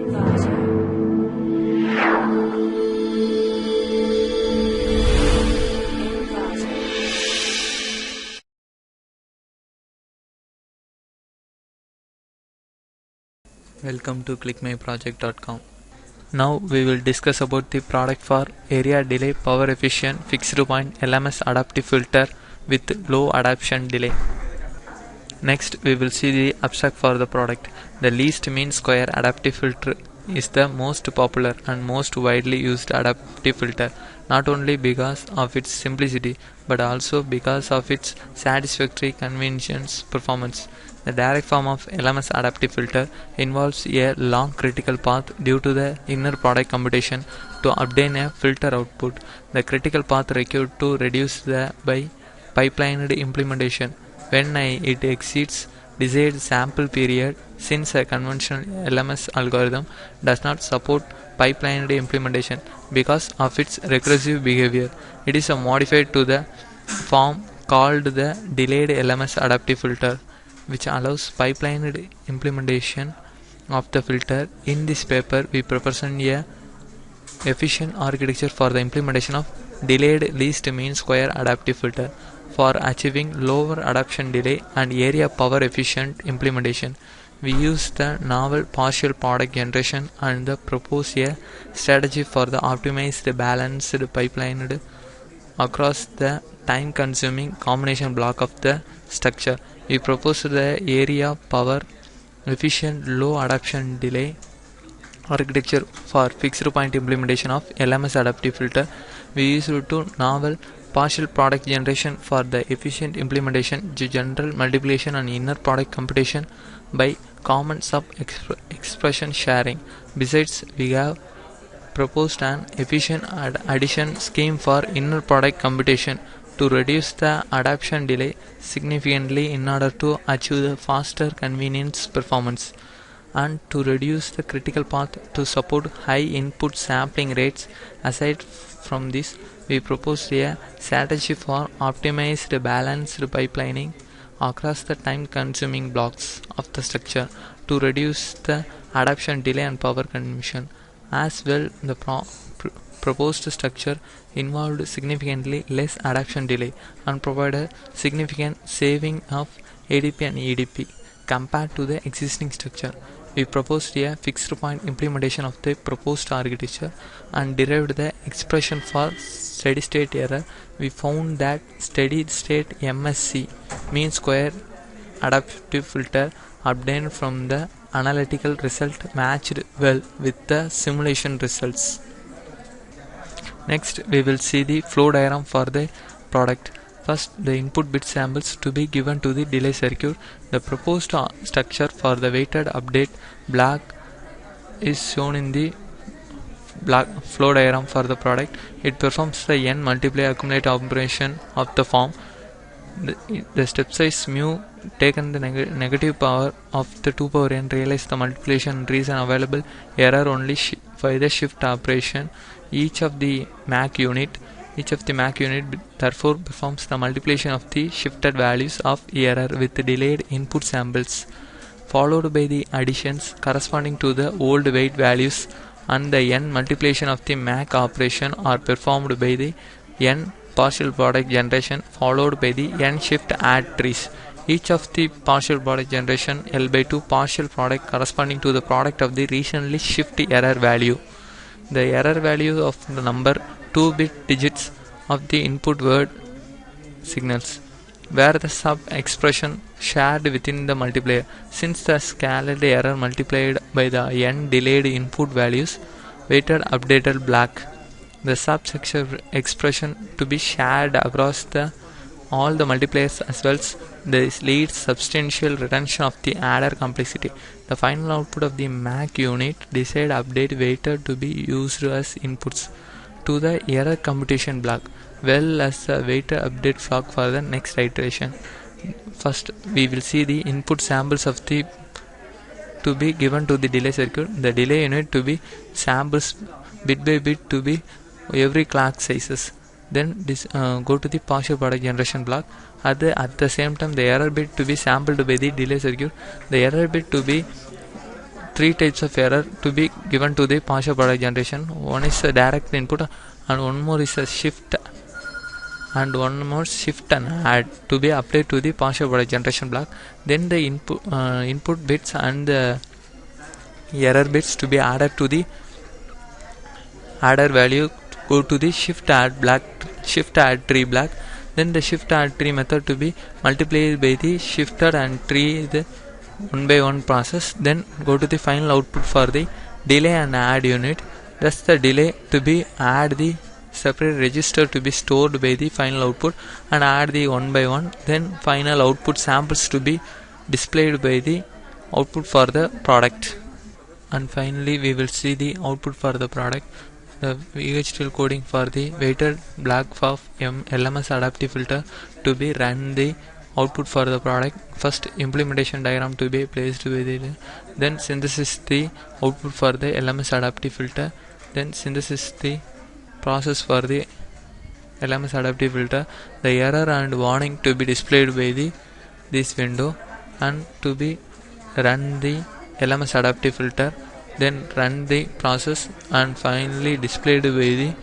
Welcome to clickmyproject.com. Now we will discuss about the product for area delay power efficient fixed point LMS adaptive filter with low adaptation delay. Next we will see the abstract for the product. The least mean square adaptive filter is the most popular and most widely used adaptive filter, not only because of its simplicity but also because of its satisfactory convenience performance. The direct form of LMS adaptive filter involves a long critical path due to the inner product computation to obtain a filter output. The critical path required to reduce the by pipelined implementation when it exceeds desired sample period. Since a conventional LMS algorithm does not support pipelined implementation because of its recursive behavior, it is modified to the form called the delayed LMS adaptive filter, which allows pipelined implementation of the filter. In this paper, we present a efficient architecture for the implementation of delayed least mean square adaptive filter for achieving lower adaptation delay and area power efficient implementation. We use the novel partial product generation and propose a strategy for the optimized balanced pipeline across the time consuming combination block of the structure. We propose the area power efficient low adaptation delay architecture for fixed point implementation of LMS adaptive filter. We use two novel partial product generation for the efficient implementation, general multiplication and inner product computation by common sub expression sharing. Besides, we have proposed an efficient addition scheme for inner product computation to reduce the adaptation delay significantly in order to achieve the faster convenience performance, and to reduce the critical path to support high input sampling rates. Aside from this, we proposed a strategy for optimized balanced pipelining across the time consuming blocks of the structure to reduce the adaptation delay and power consumption. As well, the proposed structure involved significantly less adaptation delay and provided significant saving of ADP and EDP compared to the existing structure. We proposed a fixed point implementation of the proposed architecture and derived the expression for steady state error. We found that steady state MSC mean square adaptive filter obtained from the analytical result matched well with the simulation results. Next, we will see the flow diagram for the product. First, the input bit samples to be given to the delay circuit. The proposed structure for the weighted update block is shown in the flow diagram for the product. It performs the n multiply accumulate operation of the form. The step size mu taken the negative power of the 2 power n realize the multiplication reason available error only by the shift operation. Each of the MAC unit therefore performs the multiplication of the shifted values of error with delayed input samples, followed by the additions corresponding to the old weight values, and the n multiplication of the MAC operation are performed by the n partial product generation followed by the n shift add trees. Each of the partial product generation L by 2 partial product corresponding to the product of the recently shift error value. The error value of the number 2-bit digits of the input word signals, where the sub expression shared within the multiplier. Since the scaled error multiplied by the n delayed input values, weighted updated block, the sub expression to be shared across all the multipliers as well. This leads substantial retention of the adder complexity. The final output of the MAC unit decide update weighted to be used as inputs to the error computation block, well as the weighted update block for the next iteration. First, we will see the input samples of the to be given to the delay circuit. The delay unit to be samples bit by bit to be every clock sizes. Then go to the partial product generation block. At the same time, the error bit to be sampled by the delay circuit. The error bit to be three types of error to be given to the partial product generation. One is a direct input, and one more is a shift, and one more shift and add to be applied to the partial product generation block. Then the input bits and the error bits to be added to the adder value go to the shift add tree block. Then the shift add tree method to be multiplied by the shifted and tree the one by one process. Then go to the final output for the delay and add unit. Thus the delay to be add the separate register to be stored by the final output and add the one by one. Then final output samples to be displayed by the output for the product. And finally we will see the output for the product. The VHDL coding for the weighted block of LMS adaptive filter to be run the output for the product. First implementation diagram to be placed with it. Then synthesis the output for the LMS adaptive filter. Then synthesis the process for the LMS adaptive filter. The error and warning to be displayed by this window, and to be run the LMS adaptive filter. Then run the process and finally displayed by the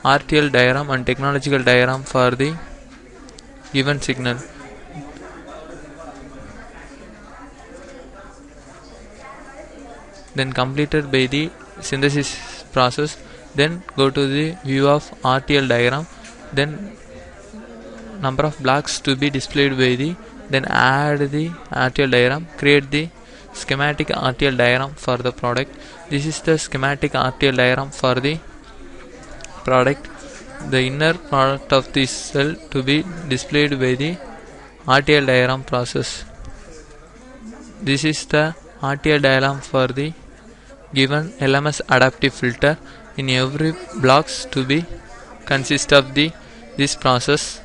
RTL diagram and technological diagram for the given signal. Then completed by the synthesis process. Then go to the view of RTL diagram. Then number of blocks to be displayed by the, then add the RTL diagram, create the schematic RTL diagram for the product. This is the schematic RTL diagram for the product. The inner product of this cell to be displayed by the RTL diagram process. This is the RTL diagram for the given LMS adaptive filter. In every blocks to be consist of this process.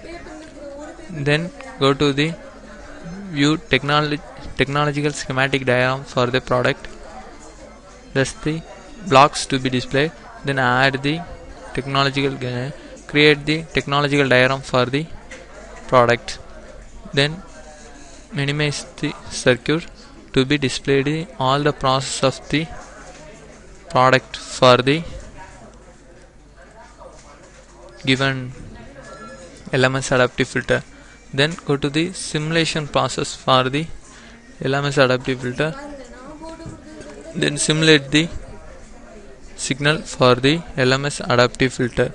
Then go to the view technological schematic diagram for the product. Thus the blocks to be displayed. Then add the technological create the technological diagram for the product. Then minimize the circuit to be displayed in all the process of the product for the given LMS adaptive filter. Then go to the simulation process for the LMS adaptive filter. Then simulate the signal for the LMS adaptive filter.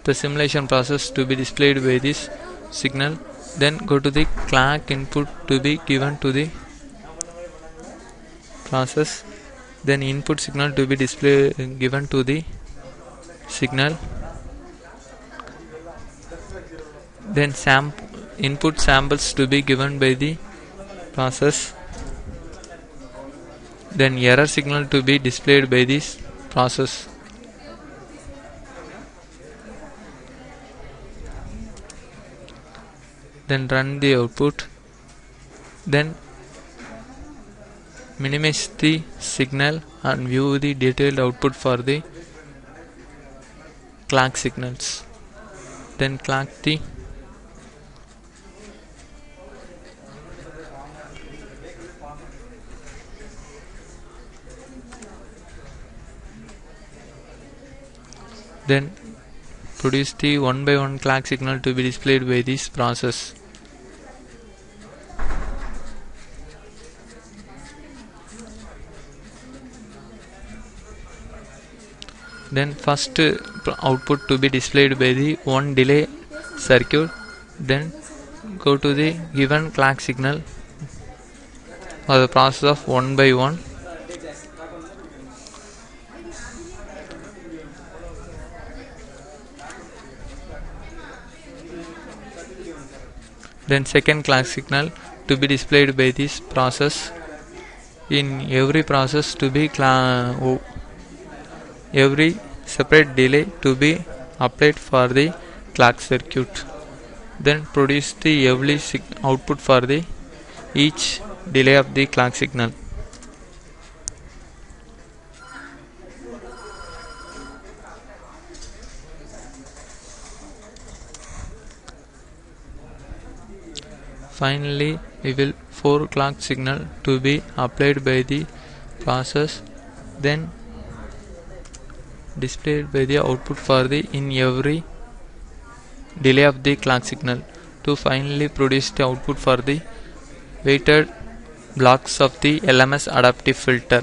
The simulation process to be displayed by this signal. Then go to the clock input to be given to the process. Then input signal to be displayed given to the signal. Then input samples to be given by the process. Then error signal to be displayed by this process. Then run the output. Then minimize the signal and view the detailed output for the clock signals. Then clock the then produce the one by one clock signal to be displayed by this process. Then first output to be displayed by the one delay circuit. Then go to the given clock signal for the process of one by one. Then second clock signal to be displayed by this process. In every process to be every separate delay to be applied for the clock circuit. Then produce the every output for the each delay of the clock signal. Finally, we will 4 clock signal to be applied by the process, then displayed by the output for the in every delay of the clock signal to finally produce the output for the weighted blocks of the LMS adaptive filter.